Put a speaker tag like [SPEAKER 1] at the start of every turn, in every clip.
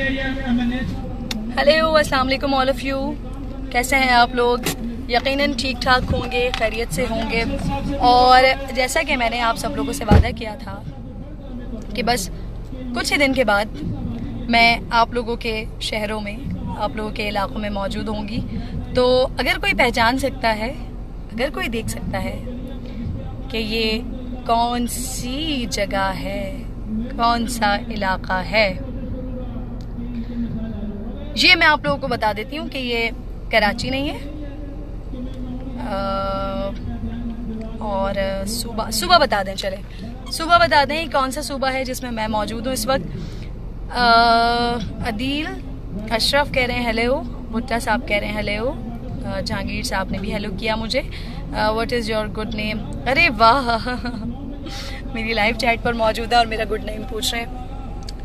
[SPEAKER 1] Hello, अस्सलाम वालेकुम all of you. कैसे हैं आप लोग? यकीनन ठीक ठाक होंगे, खैरियत से होंगे। और जैसा कि मैंने आप सब लोगों से वादा किया था कि बस कुछ ही दिन के बाद मैं आप लोगों के शहरों में, आप लोगों के इलाकों में मौजूद होंगी। तो अगर कोई पहचान सकता है, अगर कोई देख सकता है कि ये कौन सी जगह है, कौन सा इलाका है, ये मैं आप लोगों को बता देती हूँ कि ये कराची नहीं है। और सूबा बता दें, चले सूबा बता दें कौन सा सूबा है जिसमें मैं मौजूद हूँ इस वक्त। अदील अशरफ कह रहे हैं हेलो, भुट्टा साहब कह रहे हैं हेलो, जहांगीर साहब ने भी हेलो किया मुझे। What is your good name? अरे वाह मेरी लाइव चैट पर मौजूद है और मेरा गुड नेम पूछ रहे हैं।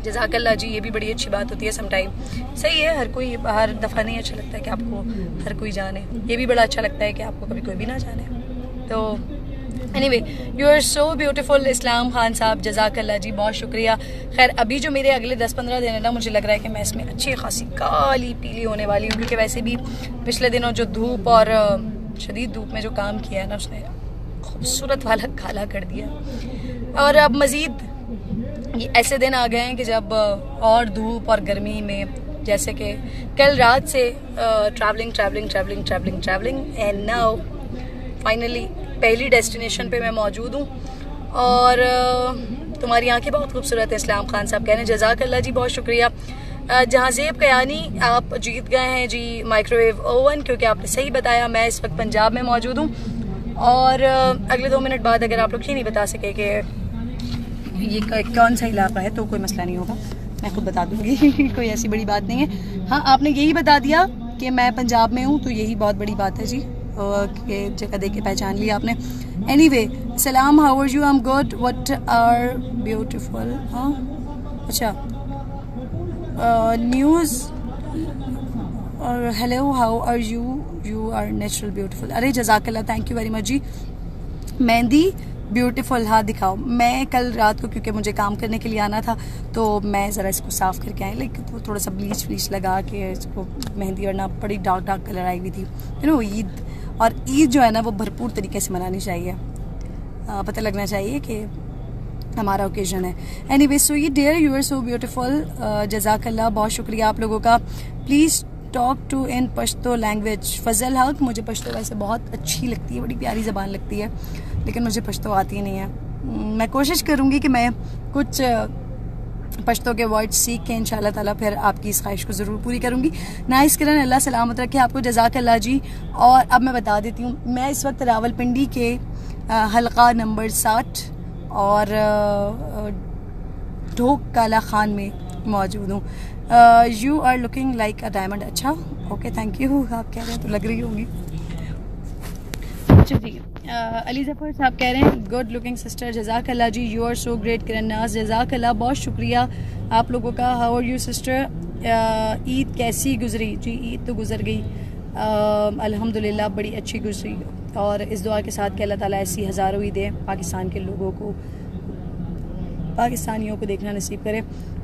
[SPEAKER 1] जज़ाकल्लाह जी, ये भी बड़ी अच्छी बात होती है समटाइम। सही है, हर दफ़ा नहीं अच्छा लगता है कि आपको हर कोई जाने। ये भी बड़ा अच्छा लगता है कि आपको कभी कोई भी ना जाने। तो anyway, you are so beautiful Islam Khan साहब, जज़ाकल्लाह जी, बहुत शुक्रिया। खैर अभी जो मेरे अगले 10-15 दिन है ना, मुझे लग रहा है कि मैं इसमें अच्छी खासी काली पीली होने वाली हूँ, क्योंकि वैसे भी पिछले दिनों जो धूप और शदीद धूप में जो काम किया है ना, उसने खूबसूरत वाला काला कर दिया। और अब मज़ीद ये ऐसे दिन आ गए हैं कि जब और धूप और गर्मी में, जैसे कि कल रात से ट्रैवलिंग एंड नाउ फाइनली पहली डेस्टिनेशन पे मैं मौजूद हूँ। और तुम्हारी आंखें बहुत खूबसूरत है, इस्लाम खान साहब कह रहे हैं, जज़ाकल्लाह जी, बहुत शुक्रिया। जहाज़ेब कयानी, आप जीत गए हैं जी माइक्रोवेव ओवन, क्योंकि आपने सही बताया। मैं इस वक्त पंजाब में मौजूद हूँ और अगले 2 मिनट बाद अगर आप लोग ये नहीं बता सके कि ये कौन सा इलाका है तो कोई मसला नहीं होगा, मैं खुद बता दूंगी कोई ऐसी बड़ी बात नहीं है। हाँ, आपने यही बता दिया कि मैं पंजाब में हूँ, तो यही बहुत बड़ी बात है जी, कि जगह देख के पहचान लिया आपने। एनीवे, सलाम, how are you? I am good, what are beautiful. हाँ अच्छा, न्यूज़ और hello, how are you? You are natural beautiful. अरे जज़ाकल्लाह, थैंक यू वेरी मच जी। मेहंदी ब्यूटीफुल, हाँ दिखाओ। मैं कल रात को, क्योंकि मुझे काम करने के लिए आना था, तो मैं ज़रा इसको साफ़ करके आई, लेकिन थोड़ा सा ब्लीच लगा के इसको, मेहंदी और ना बड़ी डार्क कलर आई हुई थी। ईद, और ईद जो है ना वो भरपूर तरीके से मनानी चाहिए, पता लगना चाहिए कि हमारा ओकेजन है। एनीवे, सो ये dear, you are so beautiful, जज़ाकल्लाह, बहुत शुक्रिया आप लोगों का। Please talk to in Pashto language. Fazal Haq, मुझे पश्तो वैसे बहुत अच्छी लगती है, बड़ी प्यारी ज़बान लगती है, लेकिन मुझे पश्तो आती नहीं है। मैं कोशिश करूँगी कि मैं कुछ पश्तो के वर्ड सीख के इंशाल्लाह ताला फिर आपकी इस ख्वाहिश को ज़रूर पूरी करूँगी। नाइस किरण, अल्लाह सलामत रखे आपको, जज़ाकल्लाह जी। और अब मैं बता देती हूँ, मैं इस वक्त रावलपिंडी के हल्का नंबर 60 और ढोक काला खान में मौजूद हूँ। You are looking like a diamond. अच्छा, ओके, थैंक यू। आप कह रहे हैं तो लग रही होगी। अच्छा जी, अली जफ़र साहब कह रहे हैं गुड लुकिंग सिस्टर, जज़ाकल्लाह जी, you are so great. Kiran Naz, जज़ाकल्लाह, बहुत शुक्रिया आप लोगों का। How are you sister? Eid कैसी गुजरी? जी ईद तो गुजर गई, अल्हम्दुलिल्लाह बड़ी अच्छी गुजरी। और इस दुआ के साथ कि अल्लाह ताला ऐसी हज़ारों ईदें पाकिस्तान के लोगों को, पाकिस्तानियों को देखना नसीब करे।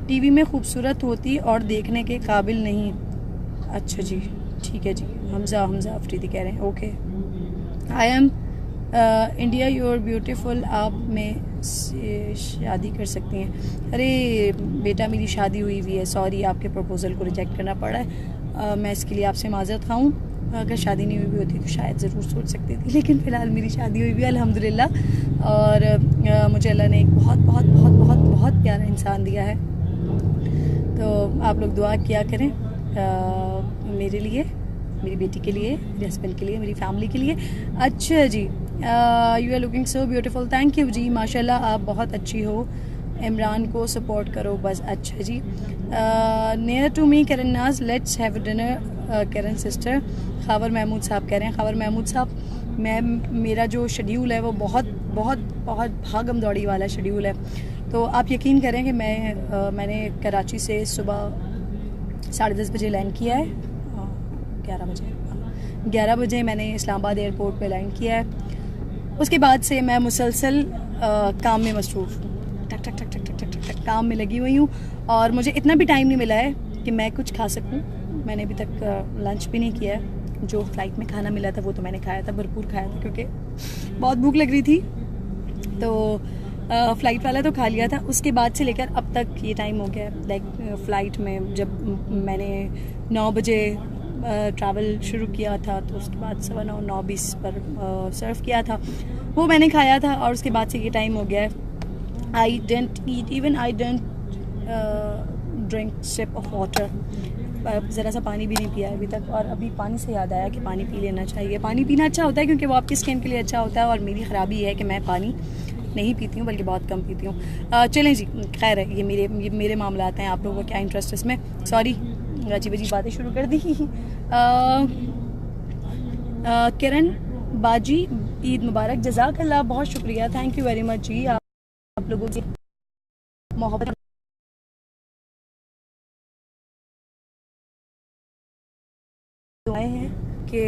[SPEAKER 1] टीवी में खूबसूरत होती और देखने के काबिल नहीं। अच्छा जी, ठीक है जी। हमज़ा अफरीदी कह रहे हैं, okay. I am India, you are beautiful, आप में से शादी कर सकती हैं। अरे बेटा, मेरी शादी हुई हुई है, सॉरी, आपके प्रपोज़ल को रिजेक्ट करना पड़ा है। मैं इसके लिए आपसे माज़रत खाऊँ। अगर शादी नहीं हुई भी होती तो शायद ज़रूर सोच सकती थी, लेकिन फ़िलहाल मेरी शादी हुई भी है अल्हम्दुलिल्लाह। और मुझे अल्लाह ने एक बहुत बहुत बहुत बहुत बहुत प्यारा इंसान दिया है। तो आप लोग दुआ किया करें मेरे लिए, मेरी बेटी के लिए, मेरे हस्बैंड के लिए, मेरी फैमिली के लिए। अच्छा जी, you are looking so beautiful, thank you जी, माशाल्लाह आप बहुत अच्छी हो। इमरान को सपोर्ट करो बस। अच्छा जी, near to me Karan Naz, let's have dinner Karan sister. Khawar Mahmood sahab कह रहे हैं, खावर महमूद साहब, मेरा जो शेड्यूल है वो बहुत बहुत बहुत भागम दौड़ी वाला शेड्यूल है। तो आप यकीन करें कि मैंने कराची से सुबह 10:30 बजे लैंड किया है, 11 बजे मैंने इस्लामाबाद एयरपोर्ट पे लैंड किया है। उसके बाद से मैं मुसलसल काम में मसरूफ़ हूँ, टक टक टक टक टक टक टक काम में लगी हुई हूँ। और मुझे इतना भी टाइम नहीं मिला है कि मैं कुछ खा सकूं। मैंने अभी तक लंच भी नहीं किया है। जो फ़्लाइट में खाना मिला था वो तो मैंने खाया था, भरपूर खाया था, क्योंकि बहुत भूख लग रही थी। तो फ़्लाइट वाला तो खा लिया था। उसके बाद से लेकर अब तक ये टाइम हो गया, लाइक फ़्लाइट में जब मैंने 9 बजे ट्रैवल शुरू किया था, तो उसके बाद 9:15 9:20 पर सर्व किया था, वो मैंने खाया था। और उसके बाद से ये टाइम हो गया है। I didn't eat, even I didn't drink sip of water. ज़रा सा पानी भी नहीं पिया अभी तक। और अभी पानी से याद आया कि पानी पी लेना चाहिए। पानी पीना अच्छा होता है क्योंकि वो आपकी स्किन के लिए अच्छा होता है। और मेरी ख़राबी है कि मैं पानी नहीं पीती हूँ, बल्कि बहुत कम पीती हूँ। चलें जी, खैर है, ये मेरे मामलात हैं। आप लोगों का क्या इंटरेस्ट है इसमें? सॉरी, अजीब अजीब बातें शुरू कर दी। किरण बाजी, ईद मुबारक। जज़ाकल्लाह, बहुत शुक्रिया, थैंक यू वेरी मच जी। आप लोगों की मोहब्बत दुआएं हैं कि